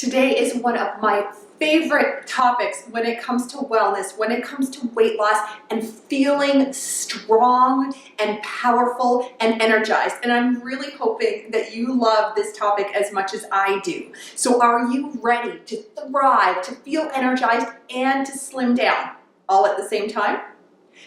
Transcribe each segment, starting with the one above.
Today is one of my favorite topics when it comes to wellness, when it comes to weight loss and feeling strong and powerful and energized. And I'm really hoping that you love this topic as much as I do. So are you ready to thrive, to feel energized, and to slim down all at the same time?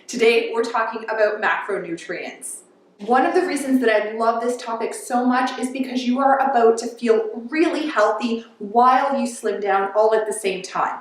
Today we're talking about macronutrients. One of the reasons that I love this topic so much is because you are about to feel really healthy while you slim down all at the same time.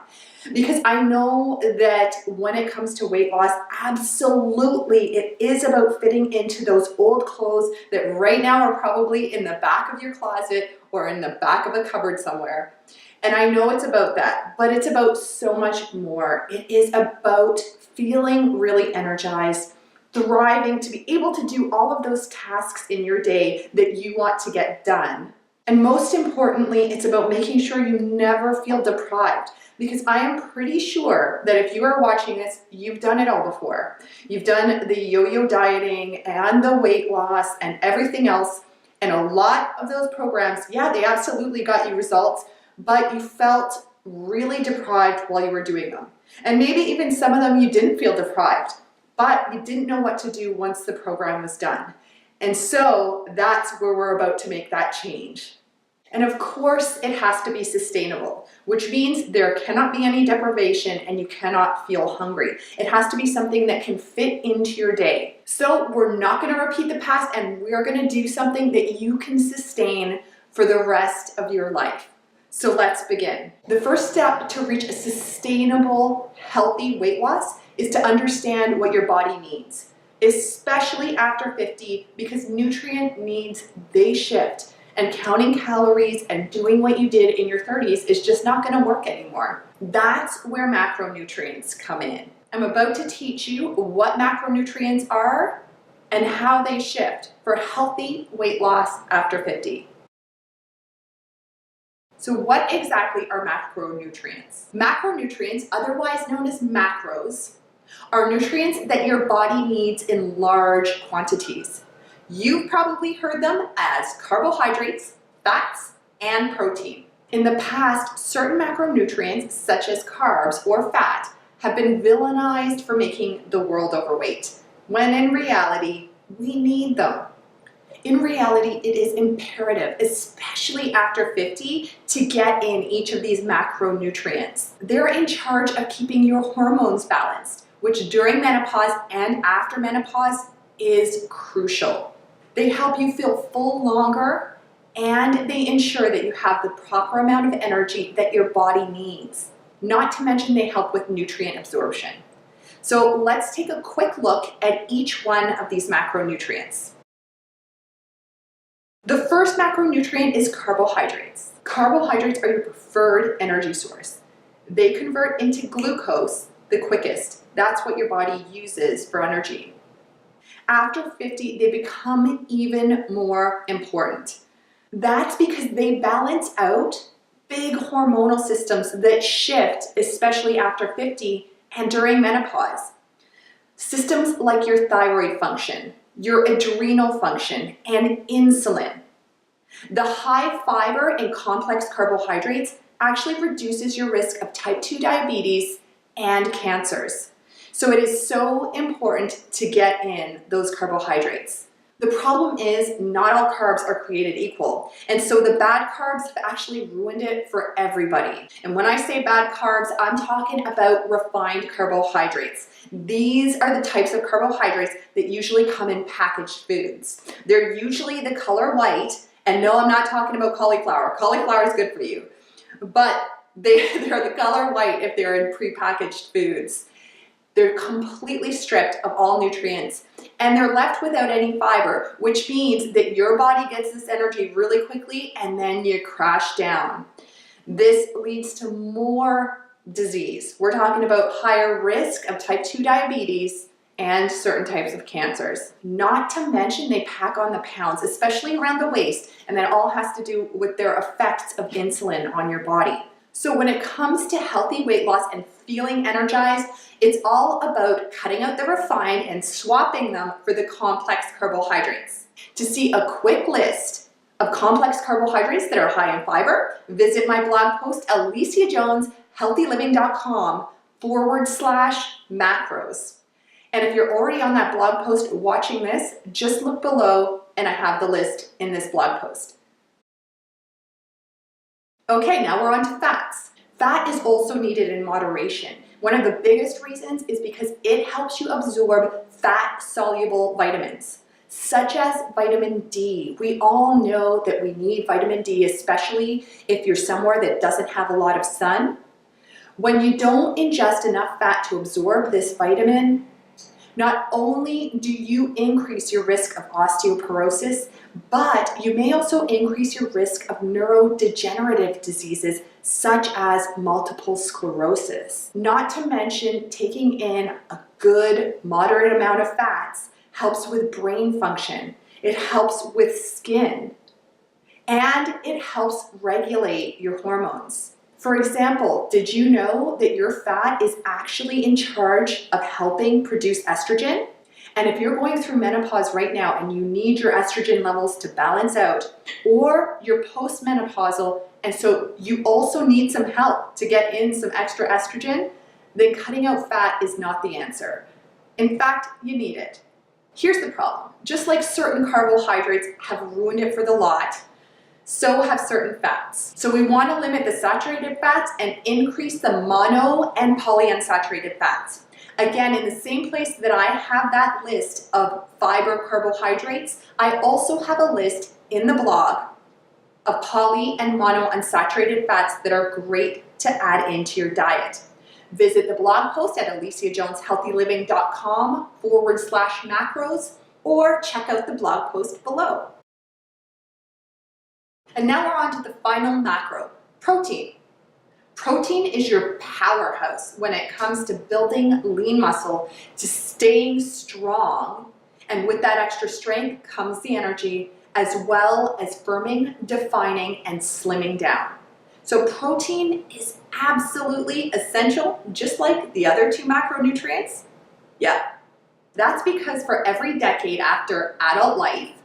Because I know that when it comes to weight loss, absolutely it is about fitting into those old clothes that right now are probably in the back of your closet or in the back of a cupboard somewhere. And I know it's about that, but it's about so much more. It is about feeling really energized, thriving, to be able to do all of those tasks in your day that you want to get done. And most importantly, it's about making sure you never feel deprived, because I am pretty sure that if you are watching this, you've done it all before. You've done the yo-yo dieting and the weight loss and everything else, and a lot of those programs, yeah, they absolutely got you results, but you felt really deprived while you were doing them. And maybe even some of them you didn't feel deprived, but you didn't know what to do once the program was done. And so that's where we're about to make that change. And of course, it has to be sustainable, which means there cannot be any deprivation and you cannot feel hungry. It has to be something that can fit into your day. So we're not going to repeat the past, and we're going to do something that you can sustain for the rest of your life. So let's begin. The first step to reach a sustainable, healthy weight loss is to understand what your body needs, especially after 50, because nutrient needs, they shift, and counting calories and doing what you did in your 30s is just not going to work anymore. That's where macronutrients come in. I'm about to teach you what macronutrients are and how they shift for healthy weight loss after 50. So what exactly are macronutrients? Macronutrients, otherwise known as macros, are nutrients that your body needs in large quantities. You've probably heard them as carbohydrates, fats, and protein. In the past, certain macronutrients, such as carbs or fat, have been villainized for making the world overweight, when in reality, we need them. In reality, it is imperative, especially after 50, to get in each of these macronutrients. They're in charge of keeping your hormones balanced, which during menopause and after menopause is crucial. They help you feel full longer, and they ensure that you have the proper amount of energy that your body needs. Not to mention they help with nutrient absorption. So let's take a quick look at each one of these macronutrients. The first macronutrient is carbohydrates. Carbohydrates are your preferred energy source. They convert into glucose the quickest. That's what your body uses for energy. After 50, they become even more important. That's because they balance out big hormonal systems that shift, especially after 50 and during menopause. Systems like your thyroid function, your adrenal function, and insulin. The high fiber and complex carbohydrates actually reduces your risk of type 2 diabetes and cancers. So it is so important to get in those carbohydrates. The problem is not all carbs are created equal. And so the bad carbs have actually ruined it for everybody. And when I say bad carbs, I'm talking about refined carbohydrates. These are the types of carbohydrates that usually come in packaged foods. They're usually the color white, and no, I'm not talking about cauliflower. Cauliflower is good for you, but they're the color white if they're in prepackaged foods. They're completely stripped of all nutrients, and they're left without any fiber, which means that your body gets this energy really quickly and then you crash down. This leads to more disease. We're talking about higher risk of type 2 diabetes and certain types of cancers. Not to mention they pack on the pounds, especially around the waist, and that all has to do with their effects of insulin on your body. So when it comes to healthy weight loss and feeling energized, it's all about cutting out the refined and swapping them for the complex carbohydrates. To see a quick list of complex carbohydrates that are high in fiber, visit my blog post, aliciajoneshealthyliving.com/macros. And if you're already on that blog post watching this, just look below and I have the list in this blog post. Okay, now we're on to fats. Fat is also needed in moderation. One of the biggest reasons is because it helps you absorb fat-soluble vitamins, such as vitamin D. We all know that we need vitamin D, especially if you're somewhere that doesn't have a lot of sun. When you don't ingest enough fat to absorb this vitamin, not only do you increase your risk of osteoporosis, but you may also increase your risk of neurodegenerative diseases such as multiple sclerosis. Not to mention, taking in a good, moderate amount of fats helps with brain function. It helps with skin, and it helps regulate your hormones. For example, did you know that your fat is actually in charge of helping produce estrogen? And if you're going through menopause right now and you need your estrogen levels to balance out, or you're postmenopausal and so you also need some help to get in some extra estrogen, then cutting out fat is not the answer. In fact, you need it. Here's the problem. Just like certain carbohydrates have ruined it for the lot, so have certain fats. So we want to limit the saturated fats and increase the mono and polyunsaturated fats. Again, in the same place that I have that list of fiber carbohydrates, I also have a list in the blog of poly and mono unsaturated fats that are great to add into your diet. Visit the blog post at aliciajoneshealthyliving.com/macros or check out the blog post below. And now we're on to the final macro, protein. Protein is your powerhouse when it comes to building lean muscle, to staying strong, and with that extra strength comes the energy, as well as firming, defining, and slimming down. So protein is absolutely essential, just like the other two macronutrients. Yeah, that's because for every decade after adult life,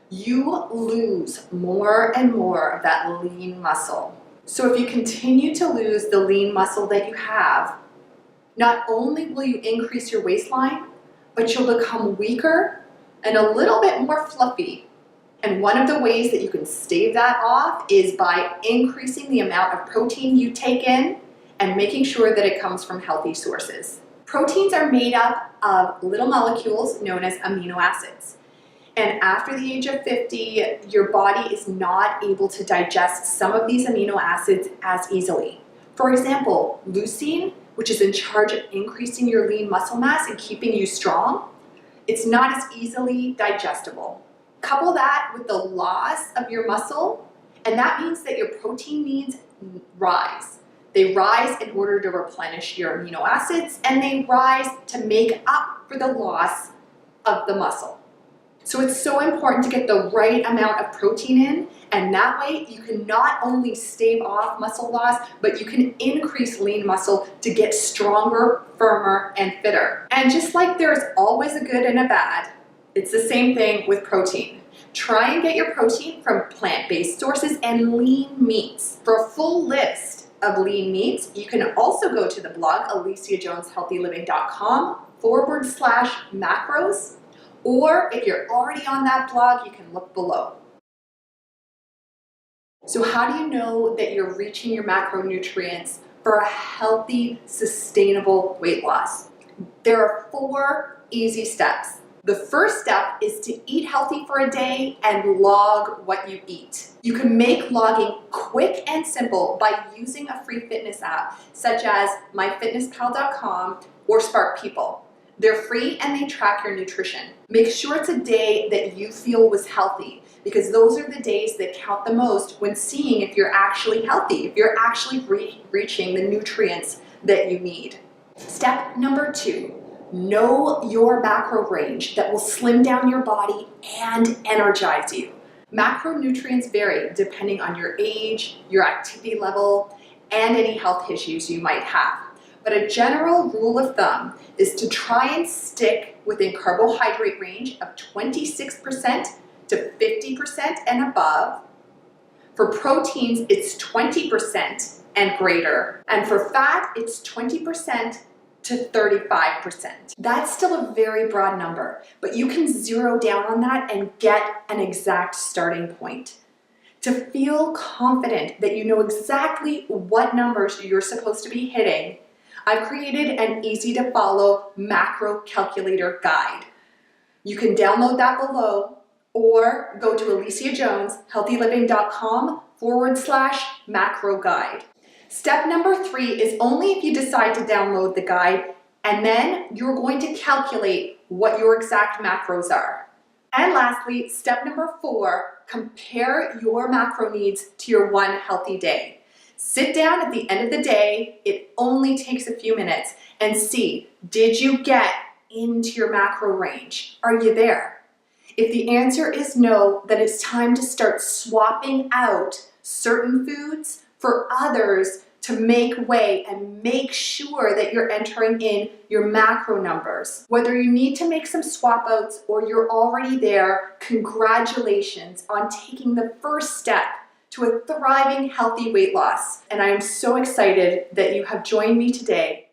you lose more and more of that lean muscle. So if you continue to lose the lean muscle that you have, not only will you increase your waistline, but you'll become weaker and a little bit more fluffy. And one of the ways that you can stave that off is by increasing the amount of protein you take in and making sure that it comes from healthy sources. Proteins are made up of little molecules known as amino acids. And after the age of 50, your body is not able to digest some of these amino acids as easily. For example, leucine, which is in charge of increasing your lean muscle mass and keeping you strong, it's not as easily digestible. Couple that with the loss of your muscle, and that means that your protein needs rise. They rise in order to replenish your amino acids, and they rise to make up for the loss of the muscle. So it's so important to get the right amount of protein in, and that way you can not only stave off muscle loss, but you can increase lean muscle to get stronger, firmer, and fitter. And just like there's always a good and a bad, it's the same thing with protein. Try and get your protein from plant-based sources and lean meats. For a full list of lean meats, you can also go to the blog aliciajoneshealthyliving.com/macros. Or if you're already on that blog, you can look below. So how do you know that you're reaching your macronutrients for a healthy, sustainable weight loss? There are 4 easy steps. The first step is to eat healthy for a day and log what you eat. You can make logging quick and simple by using a free fitness app such as myfitnesspal.com or Spark People. They're free and they track your nutrition. Make sure it's a day that you feel was healthy, because those are the days that count the most when seeing if you're actually healthy, if you're actually reaching the nutrients that you need. Step number 2, know your macro range that will slim down your body and energize you. Macronutrients vary depending on your age, your activity level, and any health issues you might have. But a general rule of thumb is to try and stick within carbohydrate range of 26% to 50% and above. For proteins, it's 20% and greater. And for fat, it's 20% to 35%. That's still a very broad number, but you can zero down on that and get an exact starting point. To feel confident that you know exactly what numbers you're supposed to be hitting, I've created an easy to follow macro calculator guide. You can download that below or go to aliciajoneshealthyliving.com/macro guide. Step number 3 is only if you decide to download the guide, and then you're going to calculate what your exact macros are. And lastly, step number 4, compare your macro needs to your one healthy day. Sit down at the end of the day, it only takes a few minutes, and see, did you get into your macro range? Are you there? If the answer is no, then it's time to start swapping out certain foods for others to make way and make sure that you're entering in your macro numbers. Whether you need to make some swap outs or you're already there, congratulations on taking the first step to a thriving, healthy weight loss. And I am so excited that you have joined me today.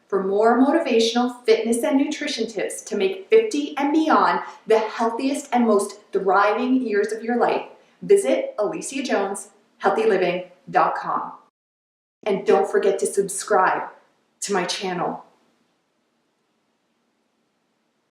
For more motivational fitness and nutrition tips to make 50 and beyond the healthiest and most thriving years of your life, visit aliciajoneshealthyliving.com. And don't forget to subscribe to my channel.